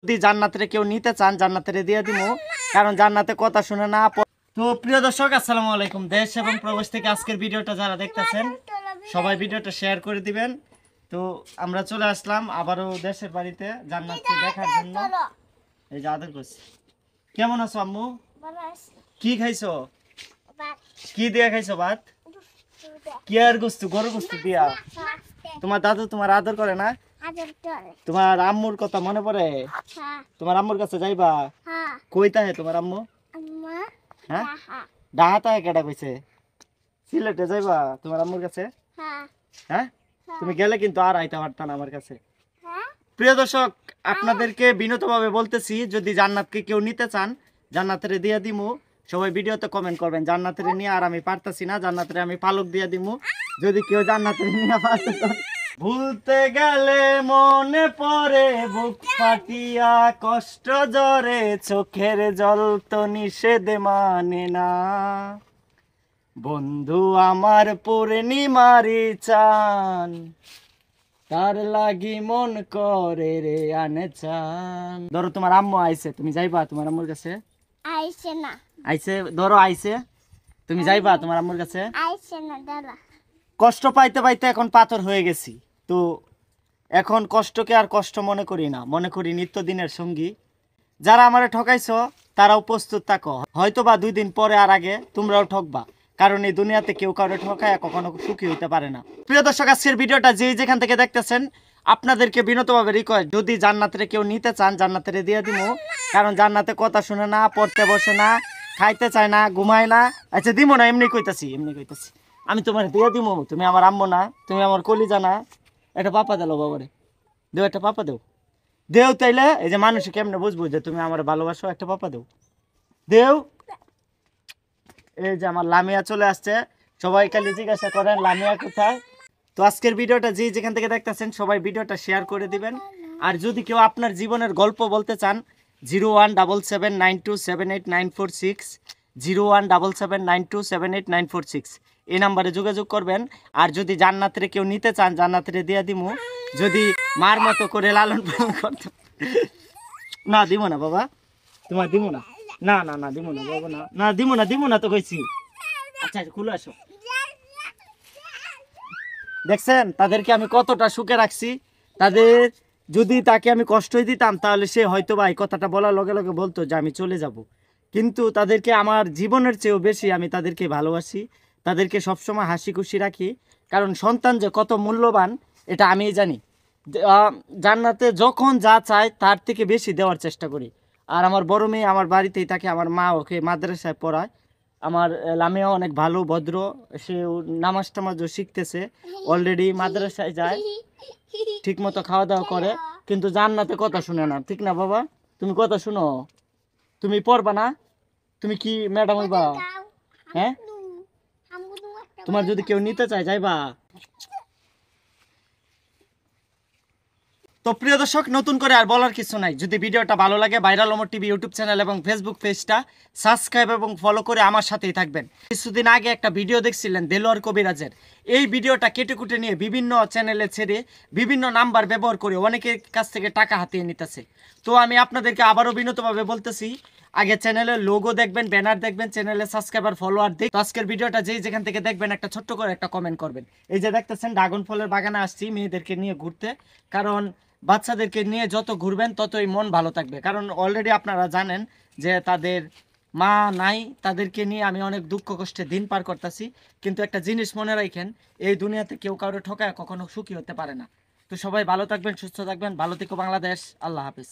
যদি জান্নাতে কেউ নিতে চান জান্নাতে দিয়ে দিমু, কারণ জান্নাতে কথা শুনে না। তো প্রিয় দর্শক, আসসালামু আলাইকুম। দেশ এবং প্রবাস থেকে আজকের ভিডিওটা যারা দেখতেছেন সবাই ভিডিওটা শেয়ার করে দিবেন। তো আমরা চলে আসলাম আবারও দেশের বাড়িতে জান্নাতকে দেখার জন্য। এই যে আদর করছি। কেমন আছো আম্মু? কি খাইছো? কি দিয়া খাইছো ভাত? কি আর গোস্ত? গরু গোস্ত দিয়া। তোমার দাদু তোমার আদর করে না? তোমার আম্মুর কথা মনে পড়ে? তোমার আম্মুর কাছে যাইবা? কইতা হে তোমার আম্মু? হ্যাঁ, ডাহাতা হে কেডা কইছে? সিলেটে যাইবা তোমার আম্মুর কাছে? হ্যাঁ, তুমি গেলে কিন্তু আর আইতা পারতা না আমার কাছে। প্রিয় দর্শক, আপনাদেরকে বিনীতভাবে বলতেছি, যদি জান্নাতকে কেউ নিতে চান জান্নাতের দিয়ে দিমু। সবাই ভিডিওতে কমেন্ট করবেন জান্নাতের নিয়ে আর আমি পারতাছি না, জান্নাতের আমি পালক দিয়ে দিমু। যদি কেউ জান্নাতের নিয়ে পারতে ভুলতে গেলে মনে পড়ে বুক ফাটিয়া কষ্ট জরে, চোখের জল তো নিষেধ মানে না। বন্ধু আমার পূর্ণিমারি চান, তার লাগি মন করে রে আনে চান। ধরো তোমার আম্মু আইছে, তুমি যাইবা তোমার আম্মুর কাছে? আইছে না। আইছে, ধরো আইছে, তুমি যাইবা তোমার আম্মুর কাছে? আইছে না দাদা। কষ্ট পাইতে পাইতে এখন পাথর হয়ে গেছি, তো এখন কষ্টকে আর কষ্ট মনে করি না, মনে করি নিত্যদিনের সঙ্গী। যারা আমারে ঠকাইছো তারাও প্রস্তুত থাকো, হয়তো বা 2 দিন পরে আর আগে তোমরাও ঠকবা, কারণ এই দুনিয়াতে কেউ কারো ঠকায় কখনো সুখী হইতে পারে না। প্রিয় দর্শক, আজকের ভিডিওটা যে যেখান থেকে দেখতেছেন আপনাদেরকে বিনীতভাবে রিকোয়েস্ট, যদি জান্নাতে কেউ নিতে চান জান্নাতে দিয়ে দিমু, কারণ জান্নাতে কথা শুনে না, পড়তে বসে না, খাইতে চায় না, ঘুমায় না। আচ্ছা দিমু না, এমনি কইতাছি। আমি তোমার দিয়ে দিমু, তুমি আমার আম্মু না, তুমি আমার কলিজা না। একটা পাপা দিলো বাবারে, দেও একটা পাপা দেও, দেও। তাইলে এই যে মানুষ কেমনে বুঝবো যে তুমি আমার ভালোবাসো? একটা পাপা দেও, দেও। এই যে আমার লামিয়া চলে আসছে, সবাই খালি জিজ্ঞাসা করেন লামিয়া কোথায়। তো আজকের ভিডিওটা যে যেখান থেকে দেখতেছেন সবাই ভিডিওটা শেয়ার করে দিবেন। আর যদি কেউ আপনার জীবনের গল্প বলতে চান 017792789460, 017792789460 এই নাম্বারে যোগাযোগ করবেন। আর যদি জান্নাতে কেউ নিতে চান জান্নাতে দিয়ে দিমু, যদি মার মতো করে লালন পালন করতে না। দিব না বাবা, তোমার দিব না, না না না দিব না বাবা, না না দিব না তো কইছি। আচ্ছা খুলে আসো। দেখছেন তাদেরকে আমি কতটা সুখে রাখছি। তাদের যদি তাকে আমি কষ্টই দিতাম তাহলে সে হয়তো বা এই কথাটা বলার লগে লগে বলতো যে আমি চলে যাব, কিন্তু তাদেরকে আমার জীবনের চেয়েও বেশি আমি তাদেরকে ভালোবাসি, তাদেরকে সবসময় হাসি খুশি রাখি। কারণ সন্তান যে কত মূল্যবান এটা আমিই জানি। জান্নাতে যখন যা চায় তার থেকে বেশি দেওয়ার চেষ্টা করি। আর আমার বড় মেয়ে আমার বাড়িতেই থাকে, আমার মা ওকে মাদ্রাসায় পড়ায়। আমার লামিয়া অনেক ভালো ভদ্র, সে নামাজ টামাজও শিখতেছে, অলরেডি মাদ্রাসায় যায়, ঠিক মতো খাওয়া দাওয়া করে, কিন্তু জান্নাতে কথা শুনে না। ঠিক না বাবা? তুমি কথা শুনো, তুমি পড়বা না, তুমি কি ম্যাডাম হইবা? হ্যাঁ, তোমার যদি কেউ নিতে চায় যাইবা। তো প্রিয় দর্শক, নতুন করে আর বলার কিছু নাই। যদি ভিডিওটা ভালো লাগে viral Omar TV YouTube channel এবং ফেসবুক পেজটা সাবস্ক্রাইব এবং ফলো করে আমার সাথেই থাকবেন। কিছুদিন আগে একটা ভিডিও দেখছিলেন দেলোয়ার কবিরাজের, এই ভিডিওটা কেটে কুটে নিয়ে বিভিন্ন চ্যানেলে ছেড়ে বিভিন্ন নাম্বার ব্যবহার করে অনেকের কাছ থেকে টাকা হাতিয়ে নিতেছে। তো আমি আপনাদেরকে আবারও বিনীতভাবে বলতেছি, আগে চ্যানেলের লোগো দেখবেন, ব্যানার দেখবেন, চ্যানেলে সাবস্ক্রাইবার ফলোয়ার দেখ। তো আজকের ভিডিওটা যেই যেখান থেকে দেখবেন একটা ছোট্ট করে একটা কমেন্ট করবেন। এই যে দেখতেছেন ড্রাগন ফলের বাগানে আসছি মেয়েদেরকে নিয়ে ঘুরতে, কারণ বাচ্চাদেরকে নিয়ে যত ঘুরবেন ততই মন ভালো থাকবে। কারণ অলরেডি আপনারা জানেন যে তাদের মা নাই, তাদেরকে নিয়ে আমি অনেক দুঃখ কষ্টে দিন পার করতেছি। কিন্তু একটা জিনিস মনে রাখেন, এই দুনিয়াতে কেউ কারো ঠকায় কখনো সুখী হতে পারে না। তো সবাই ভালো থাকবেন, সুস্থ থাকবেন, ভালো থেকো বাংলাদেশ। আল্লাহ হাফিজ।